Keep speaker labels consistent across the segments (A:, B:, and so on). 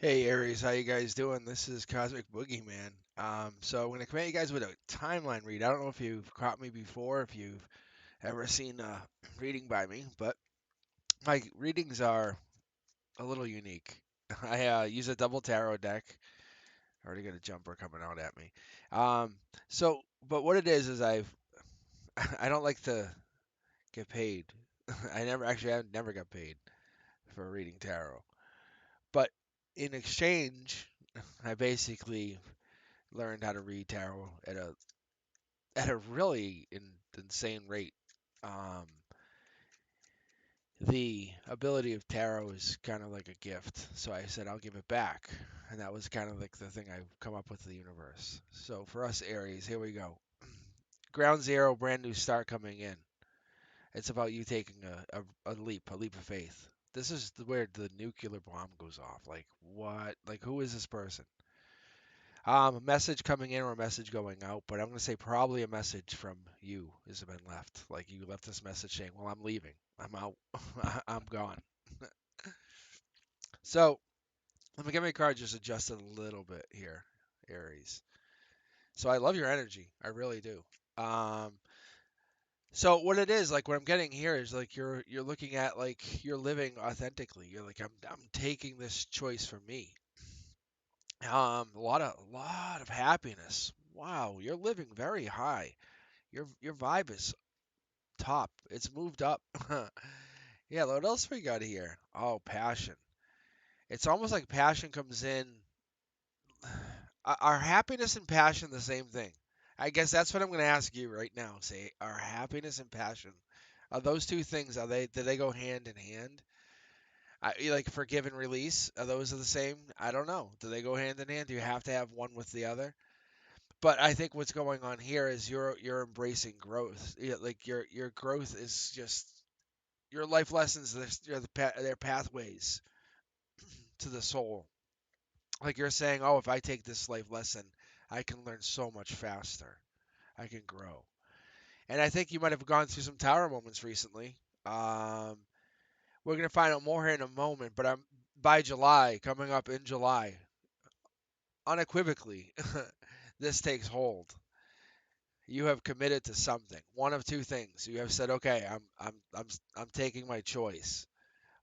A: Hey Aries, how you guys doing? This is Cosmic Boogeyman. So I'm gonna come at you guys with a timeline read. I don't know if you've caught me before, if you've ever seen a reading by me, but my readings are a little unique. I use a double tarot deck. I already got a jumper coming out at me. Um, but what it is I I don't like to get paid. I never got paid for reading tarot. But in exchange, I basically learned how to read tarot at a really insane rate. Um, the ability of tarot is kind of like a gift, so I said I'll give it back, and that was kind of like the thing I've come up with the universe. So for us Aries, here we go. Ground zero, brand new start coming in. It's about you taking a leap of faith. This is where the nuclear bomb goes off. Like what? Like who is this person? A message coming in or a message going out, but I'm going to say probably a message from you has been left. Like you left this message saying, "Well, I'm leaving. I'm out. I'm gone." So let me get my card just adjusted a little bit here, Aries. So I love your energy. I really do. Um, so what it is, like what I'm getting here is like you're looking at like you're living authentically. You're like I'm taking this choice for me. A lot of happiness. Wow, you're living very high. Your vibe is top. It's moved up. Yeah, what else we got here? Oh, passion. It's almost like passion comes in. Are happiness and passion the same thing? I guess that's what I'm going to ask you right now. Say, are happiness and passion, are those two things, do they go hand in hand? Like forgive and release, are those the same? I don't know. Do they go hand in hand? Do you have to have one with the other? But I think what's going on here is you're embracing growth. Like your growth is just your life lessons. They're pathways to the soul. Like you're saying, oh, if I take this life lesson, I can learn so much faster. I can grow. And I think you might have gone through some tower moments recently. Um, we're gonna find out more here in a moment, but I'm by July, coming up in July, unequivocally, this takes hold. You have committed to something. One of two things. You have said, "Okay, I'm taking my choice."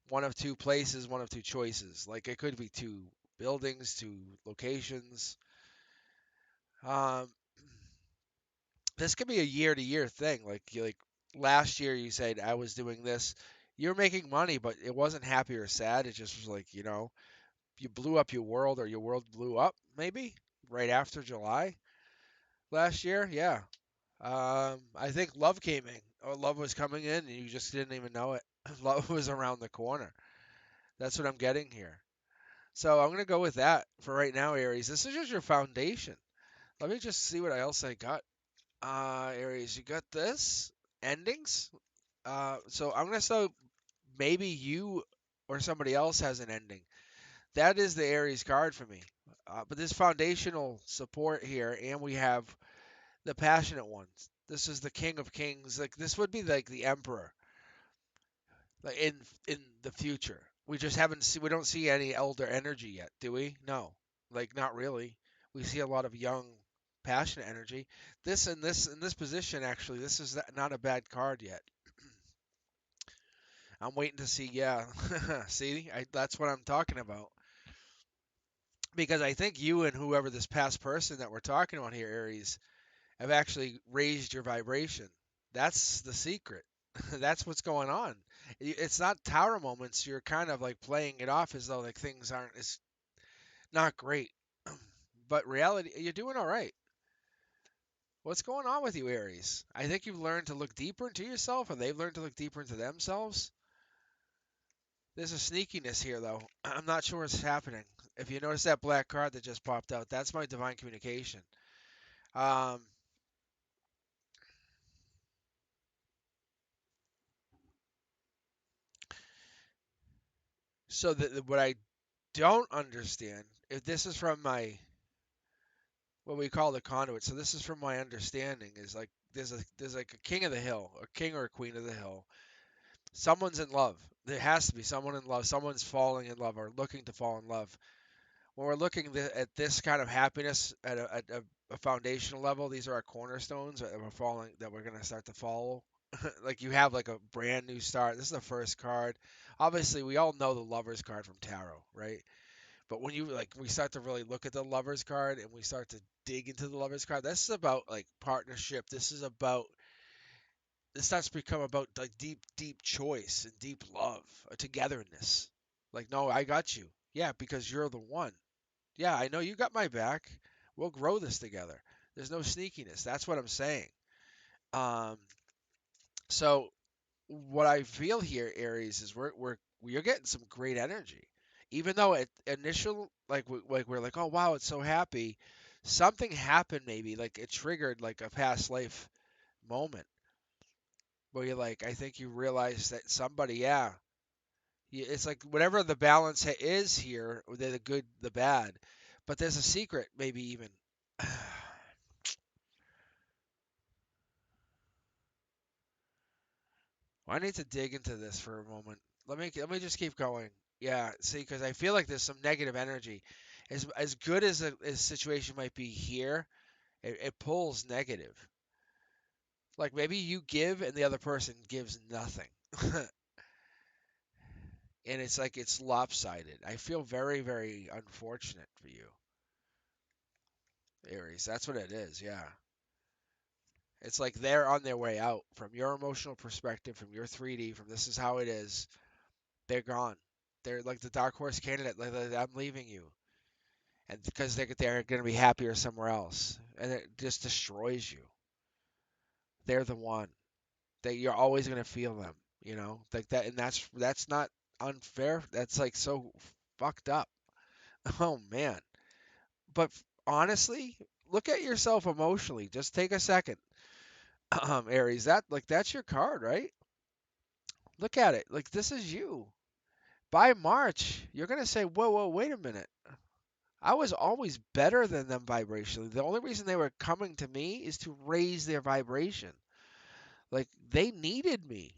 A: One of two places, one of two choices. Like it could be two buildings, two locations. Um, this could be a year to year thing. Like last year, you said I was doing this. You're making money, but it wasn't happy or sad. It just was like you blew up your world, or your world blew up, maybe right after July last year. Yeah. I think love came in, or love was coming in, and you just didn't even know it. Love was around the corner. That's what I'm getting here. So I'm gonna go with that for right now, Aries. This is just your foundation. Let me just see what else I got. Aries, you got this endings. So I'm gonna say maybe you or somebody else has an ending. That is the Aries card for me. But this foundational support here, and we have the passionate ones. This is the King of Kings. Like this would be like the Emperor, like in the future. We just haven't see we don't see any elder energy yet, do we? No, like not really. We see a lot of young, passionate energy. This position actually, this is not a bad card yet. I'm waiting to see. Yeah, see, that's what I'm talking about. Because I think you and whoever this past person that we're talking about here, Aries, have actually raised your vibration. That's the secret. That's what's going on. It's not tower moments. You're kind of like playing it off as though like things aren't. It's not great, but reality, you're doing all right. What's going on with you, Aries? I think you've learned to look deeper into yourself, and they've learned to look deeper into themselves. There's a sneakiness here, though. I'm not sure what's happening. If you notice that black card that just popped out, that's my divine communication. Um, what I don't understand, if this is from my what we call the conduit, so this is from my understanding, is like there's like a king of the hill, a king or a queen of the hill. Someone's in love. There has to be someone in love. Someone's falling in love or looking to fall in love. when we're looking at this kind of happiness at a foundational level, these are our cornerstones that we're following, that we're gonna start to follow. Like you have like a brand new start. This is the first card. Obviously, we all know the Lovers card from tarot, right? But when you like, we start to really look at the Lovers card and we start to dig into the Lovers card. This is about like partnership. This starts to become about like deep choice and deep love, a togetherness. Like, no, I got you. Yeah, because you're the one. Yeah, I know you got my back. We'll grow this together. There's no sneakiness. That's what I'm saying. Um, so what I feel here, Aries, is we're getting some great energy. Even though at initial like we're like, oh wow, it's so happy. Something happened, maybe like it triggered like a past life moment where you're like, I think you realize that somebody, yeah, it's like whatever the balance is here, the good, the bad, but there's a secret, maybe even. I need to dig into this for a moment. Let me just keep going. Yeah, see, because I feel like there's some negative energy. As good as a situation might be here, it pulls negative. Like maybe you give and the other person gives nothing, and it's like it's lopsided. I feel very, very unfortunate for you, Aries. That's what it is. Yeah, it's like they're on their way out from your emotional perspective, from your 3D, from this is how it is. They're gone. They're like the dark horse candidate. Like, I'm leaving you, and because they're going to be happier somewhere else, and it just destroys you. They're the one that you're always going to feel them. Like that, and that's not unfair. That's like so fucked up. Oh man. But honestly, look at yourself emotionally. Just take a second, Aries. That's your card, right? Look at it. Like this is you. By March, you're gonna say, "Whoa, whoa, wait a minute. I was always better than them vibrationally. The only reason they were coming to me is to raise their vibration. Like they needed me."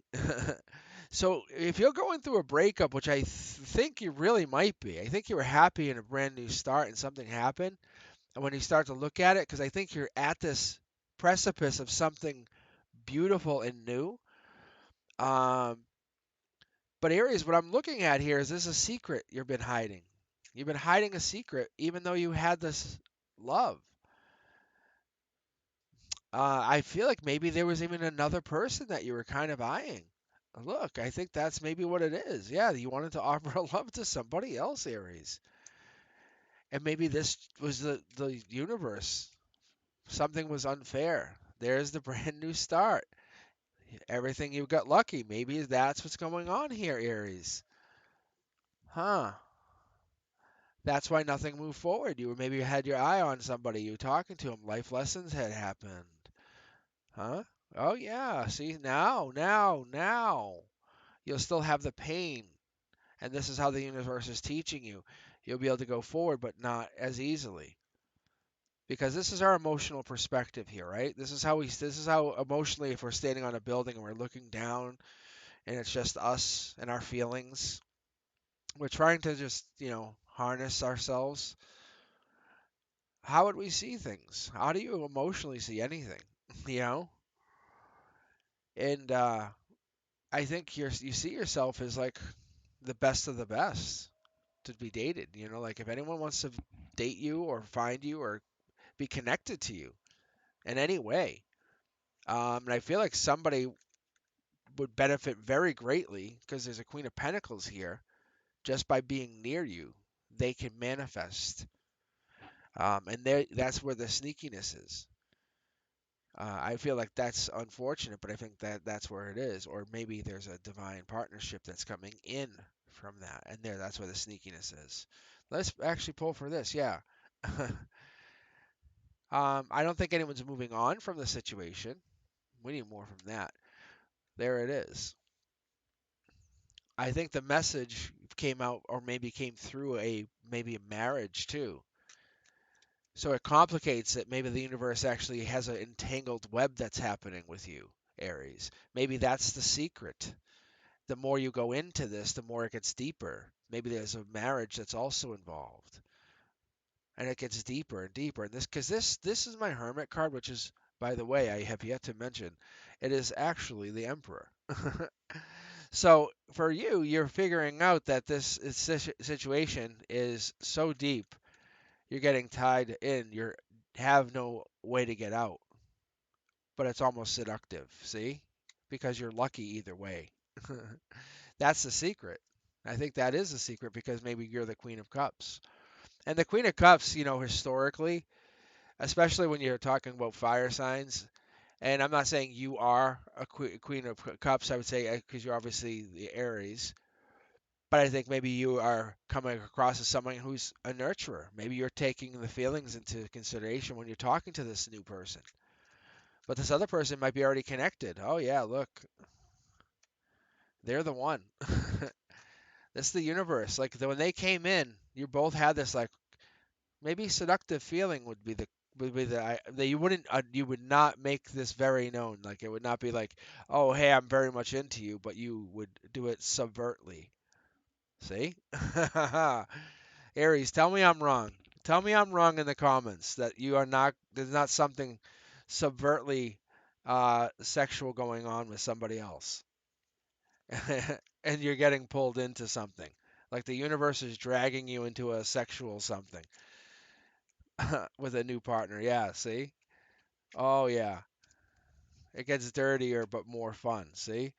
A: So if you're going through a breakup, which think you really might be, I think you were happy in a brand new start and something happened. And when you start to look at it, because I think you're at this precipice of something beautiful and new. Um, but Aries, what I'm looking at here is this a secret you've been hiding. You've been hiding a secret, even though you had this love. I feel like maybe there was even another person that you were kind of eyeing. Look, I think that's maybe what it is. Yeah, you wanted to offer a love to somebody else, Aries. And maybe this was the universe. Something was unfair. There's the brand new start. Everything you got lucky. Maybe that's what's going on here, Aries. Huh. That's why nothing moved forward. Maybe you had your eye on somebody. You were talking to him. Life lessons had happened. Huh? Oh yeah. See, now. You'll still have the pain. And this is how the universe is teaching you. You'll be able to go forward, but not as easily. Because this is our emotional perspective here, right? This is how emotionally, if we're standing on a building and we're looking down and it's just us and our feelings, we're trying to just, harness ourselves. How would we see things? How do you emotionally see anything? You know? And I think you see yourself as like the best of the best to be dated. Like if anyone wants to date you or find you or be connected to you in any way, and I feel like somebody would benefit very greatly because there's a Queen of Pentacles here. Just by being near you, they can manifest, and that's where the sneakiness is. I feel like that's unfortunate, but I think that's where it is. Or maybe there's a divine partnership that's coming in from that, and that's where the sneakiness is. Let's actually pull for this. Yeah. I don't think anyone's moving on from the situation. We need more from that. There it is. I think the message came out, or maybe came through maybe a marriage too. So it complicates it. Maybe the universe actually has an entangled web that's happening with you, Aries. Maybe that's the secret. The more you go into this, the more it gets deeper. Maybe there's a marriage that's also involved. and it gets deeper and deeper. And this is my Hermit card, which is, by the way, I have yet to mention, it is actually the Emperor. So for you, you're figuring out that situation is so deep, you're getting tied in. You have no way to get out, but it's almost seductive. See, because you're lucky either way. That's the secret. I think that is the secret because maybe you're the Queen of Cups. And the Queen of Cups, historically, especially when you're talking about fire signs, and I'm not saying you are a Queen of Cups, I would say, because you're obviously the Aries, but I think maybe you are coming across as someone who's a nurturer. Maybe you're taking the feelings into consideration when you're talking to this new person. But this other person might be already connected. Oh, yeah, look, they're the one. This is the universe. Like when they came in, you both had this like maybe seductive feeling that you would not make this very known. Like it would not be like, oh hey, I'm very much into you, but you would do it subvertly. See? Aries, tell me I'm wrong. Tell me I'm wrong in the comments that you are not there's not something subvertly sexual going on with somebody else. And you're getting pulled into something. Like the universe is dragging you into a sexual something with a new partner. Yeah, see? Oh yeah. It gets dirtier but more fun, see?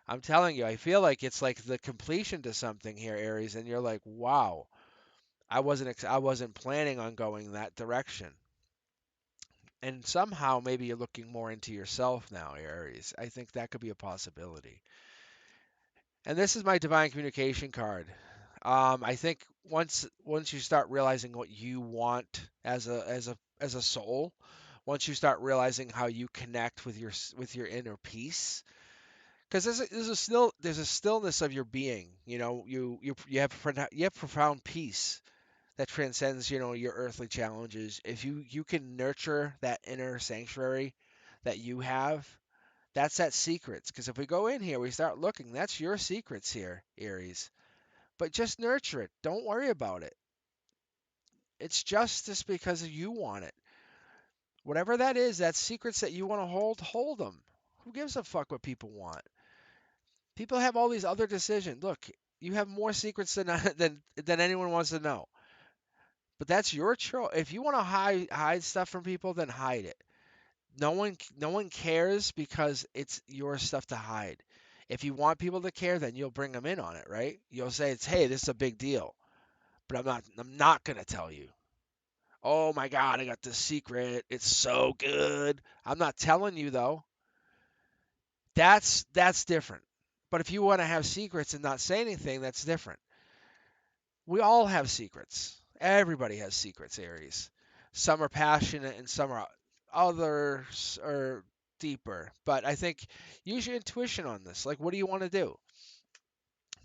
A: I'm telling you, I feel like it's like the completion to something here, Aries, and you're like, "Wow, I wasn't planning on going that direction." And somehow maybe you're looking more into yourself now, Aries. I think that could be a possibility. And this is my divine communication card. I think once you start realizing what you want as a soul, once you start realizing how you connect with your inner peace, because there's a stillness of your being. You have profound peace that transcends your earthly challenges. If you can nurture that inner sanctuary that you have, that's that secrets. Because if we go in here, we start looking, that's your secrets here, Aries. But just nurture it. Don't worry about it. It's just because you want it. Whatever that is, that secrets that you want to hold them. Who gives a fuck what people want? People have all these other decisions. Look, you have more secrets than than anyone wants to know. But that's your choice. If you want to hide stuff from people, then hide it. No one cares because it's your stuff to hide. If you want people to care, then you'll bring them in on it, right? You'll say it's, hey, this is a big deal, but I'm not gonna tell you. Oh my God, I got this secret. It's so good. I'm not telling you though. That's different. But if you want to have secrets and not say anything, that's different. We all have secrets. Everybody has secrets, Aries. Some are passionate and some are others are deeper. But I think use your intuition on this. Like, what do you want to do?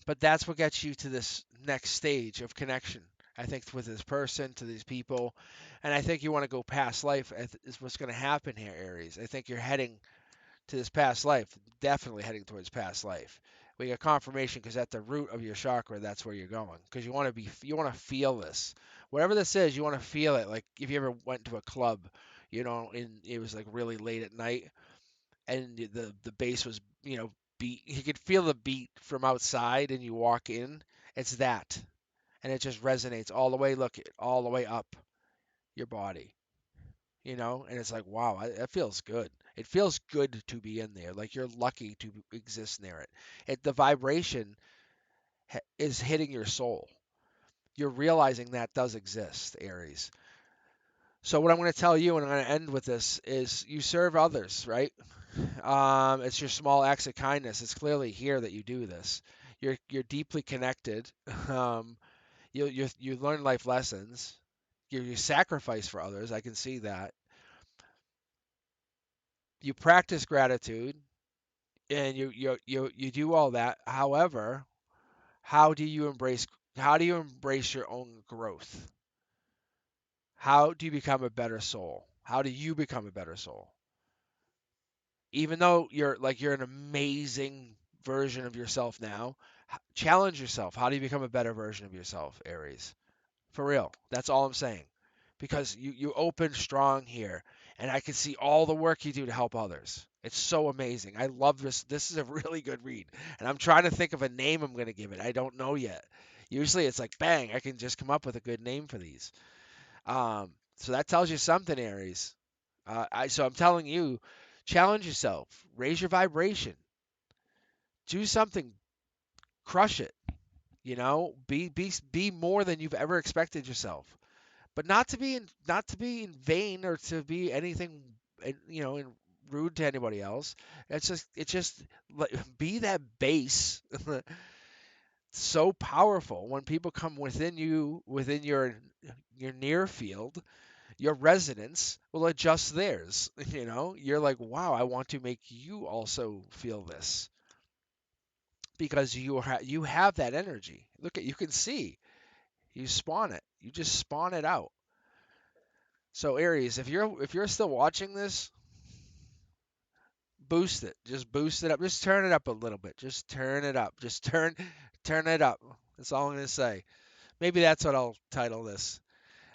A: But that's what gets you to this next stage of connection. I think with this person, to these people, and I think you want to go past life is what's going to happen here, Aries. I think you're heading to this past life, definitely heading towards past life. We got confirmation because at the root of your chakra, that's where you're going. Because you want to feel this, whatever this is, you want to feel it. Like if you ever went to a club, and it was like really late at night, and the bass was, beat. You could feel the beat from outside, and you walk in. It's that, and it just resonates all the way. Look, all the way up your body. And it's like, wow, that feels good. It feels good to be in there. Like you're lucky to exist near it. The vibration is hitting your soul. You're realizing that does exist, Aries. So what I'm going to tell you, and I'm going to end with this, is you serve others, right? It's your small acts of kindness. It's clearly here that you do this. You're deeply connected. Um, you learn life lessons. You sacrifice for others. I can see that. You practice gratitude and you do all that. However, how do you embrace your own growth? How do you become a better soul? How do you become a better soul? Even though you're an amazing version of yourself now, challenge yourself. How do you become a better version of yourself, Aries? For real. That's all I'm saying. because you open strong here, and I can see all the work you do to help others. It's so amazing. I love this. This is a really good read, and I'm trying to think of a name I'm going to give it. I don't know yet. Usually it's like bang, I can just come up with a good name for these. So that tells you something, Aries. So I'm telling you, challenge yourself, raise your vibration, do something, crush it. Be more than you've ever expected yourself, but not to be in vain or to be anything, rude to anybody else. It's just be that base. So powerful when people come within you, within your near field, your resonance will adjust theirs. You're like, wow, I want to make you also feel this because you have that energy. Look at, you can see, you spawn it. You just spawn it out. So Aries, if you're still watching this, boost it. Just boost it up. Just turn it up a little bit. Just turn it up. Just turn it up. That's all I'm gonna say. Maybe that's what I'll title this.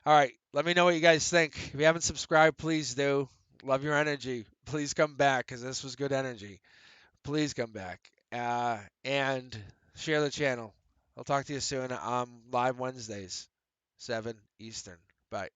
A: All right, let me know what you guys think. If you haven't subscribed, please do. Love your energy. Please come back because this was good energy. Please come back. And share the channel. I'll talk to you soon. Live Wednesdays, 7 Eastern. Bye.